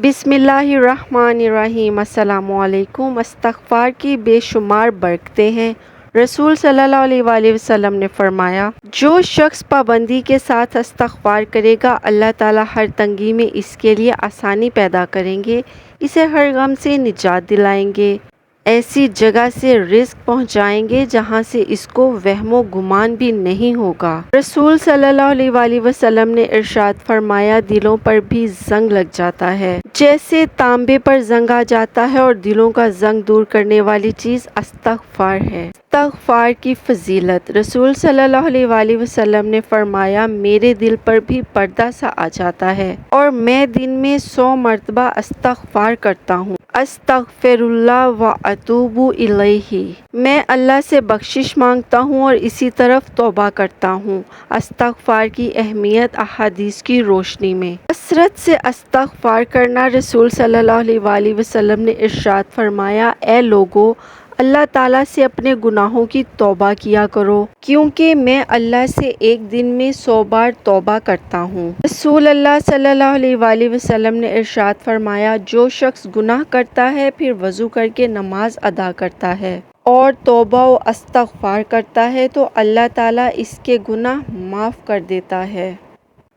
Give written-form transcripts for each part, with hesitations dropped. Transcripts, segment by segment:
بسم اللہ الرحمن الرحیم۔ السلام علیکم۔ استغفار کی بے شمار برکتیں ہیں۔ رسول صلی اللہ علیہ وآلہ وسلم نے فرمایا، جو شخص پابندی کے ساتھ استغفار کرے گا، اللہ تعالیٰ ہر تنگی میں اس کے لیے آسانی پیدا کریں گے، اسے ہر غم سے نجات دلائیں گے، ایسی جگہ سے رزق پہنچائیں گے جہاں سے اس کو وہم و گمان بھی نہیں ہوگا۔ رسول صلی اللہ علیہ وآلہ وسلم نے ارشاد فرمایا، دلوں پر بھی زنگ لگ جاتا ہے جیسے تانبے پر زنگ آ جاتا ہے، اور دلوں کا زنگ دور کرنے والی چیز استغفار ہے۔ استغفار کی فضیلت۔ رسول صلی اللہ علیہ وآلہ وسلم نے فرمایا، میرے دل پر بھی پردہ سا آ جاتا ہے اور میں دن میں 100 مرتبہ استغفار کرتا ہوں۔ استغفر اللہ و اتوب الیہ، میں اللہ سے بخشش مانگتا ہوں اور اسی طرف توبہ کرتا ہوں۔ استغفار کی اہمیت احادیث کی روشنی میں۔ کثرت سے استغفار کرنا۔ رسول صلی اللہ علیہ وآلہ وسلم نے ارشاد فرمایا، اے لوگو، اللہ تعالیٰ سے اپنے گناہوں کی توبہ کیا کرو، کیونکہ میں اللہ سے ایک دن میں 100 بار توبہ کرتا ہوں۔ رسول اللہ صلی اللہ علیہ وآلہ وسلم نے ارشاد فرمایا، جو شخص گناہ کرتا ہے پھر وضو کر کے نماز ادا کرتا ہے اور توبہ و استغفار کرتا ہے تو اللہ تعالیٰ اس کے گناہ معاف کر دیتا ہے۔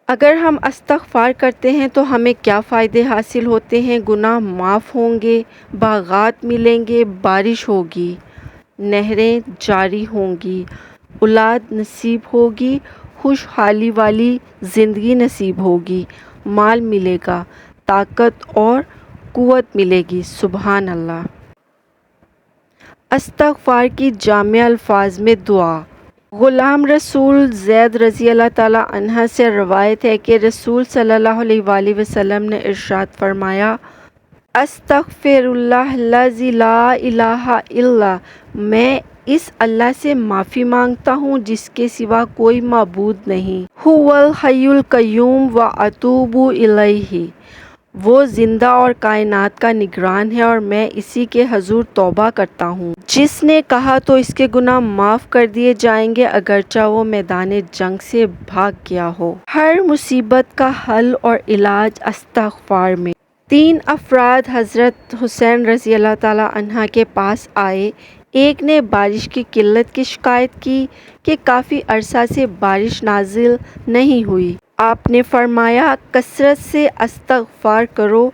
اگر ہم استغفار کرتے ہیں تو ہمیں کیا فائدے حاصل ہوتے ہیں؟ گناہ معاف ہوں گے، باغات ملیں گے، بارش ہوگی، نہریں جاری ہوں گی، اولاد نصیب ہوگی، خوشحالی والی زندگی نصیب ہوگی، مال ملے گا، طاقت اور قوت ملے گی۔ سبحان اللہ۔ استغفار کی جامع الفاظ میں دعا۔ غلام رسول زید رضی اللہ تعالیٰ عنہ سے روایت ہے کہ رسول صلی اللہ علیہ وآلہ وسلم نے ارشاد فرمایا، استغفر اللہ الذی لا الہ الا، میں اس اللہ سے معافی مانگتا ہوں جس کے سوا کوئی معبود نہیں، ھو الحی القیوم و اتوب الیہ، وہ زندہ اور کائنات کا نگران ہے اور میں اسی کے حضور توبہ کرتا ہوں۔ جس نے کہا تو اس کے گناہ معاف کر دیے جائیں گے اگرچہ وہ میدان جنگ سے بھاگ گیا ہو۔ ہر مصیبت کا حل اور علاج استغفار میں۔ 3 افراد حضرت حسین رضی اللہ تعالیٰ عنہ کے پاس آئے۔ ایک نے بارش کی قلت کی شکایت کی کہ کافی عرصہ سے بارش نازل نہیں ہوئی۔ آپ نے فرمایا، کثرت سے استغفار کرو۔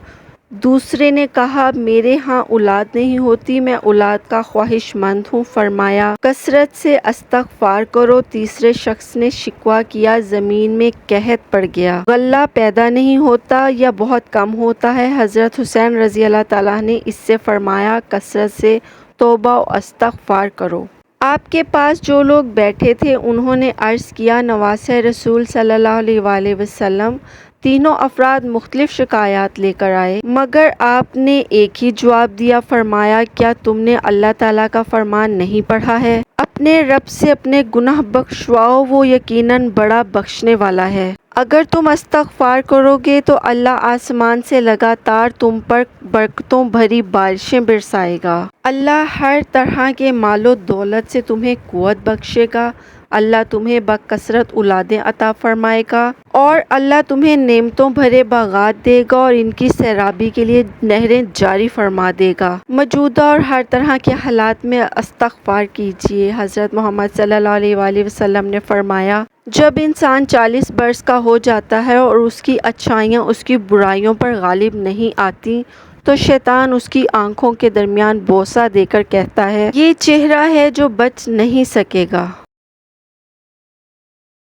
دوسرے نے کہا، میرے ہاں اولاد نہیں ہوتی، میں اولاد کا خواہش مند ہوں۔ فرمایا، کثرت سے استغفار کرو۔ تیسرے شخص نے شکوہ کیا، زمین میں قحط پڑ گیا، غلہ پیدا نہیں ہوتا یا بہت کم ہوتا ہے۔ حضرت حسین رضی اللہ تعالیٰ نے اس سے فرمایا، کثرت سے توبہ و استغفار کرو۔ آپ کے پاس جو لوگ بیٹھے تھے انہوں نے عرض کیا، نواسہ رسول صلی اللہ علیہ وآلہ وسلم، تینوں افراد مختلف شکایات لے کر آئے مگر آپ نے ایک ہی جواب دیا۔ فرمایا، کیا تم نے اللہ تعالیٰ کا فرمان نہیں پڑھا ہے؟ اپنے رب سے اپنے گناہ بخشواؤ، وہ یقیناً بڑا بخشنے والا ہے۔ اگر تم استغفار کرو گے تو اللہ آسمان سے لگاتار تم پر برکتوں بھری بارشیں برسائے گا۔ اللہ ہر طرح کے مال و دولت سے تمہیں قوت بخشے گا۔ اللہ تمہیں بکثرت اولادیں عطا فرمائے گا اور اللہ تمہیں نعمتوں بھرے باغات دے گا اور ان کی سیرابی کے لیے نہریں جاری فرما دے گا۔ موجودہ اور ہر طرح کے حالات میں استغفار کیجیے۔ حضرت محمد صلی اللہ علیہ وآلہ وسلم نے فرمایا، جب انسان 40 برس کا ہو جاتا ہے اور اس کی اچھائیاں اس کی برائیوں پر غالب نہیں آتی تو شیطان اس کی آنکھوں کے درمیان بوسہ دے کر کہتا ہے، یہ چہرہ ہے جو بچ نہیں سکے گا۔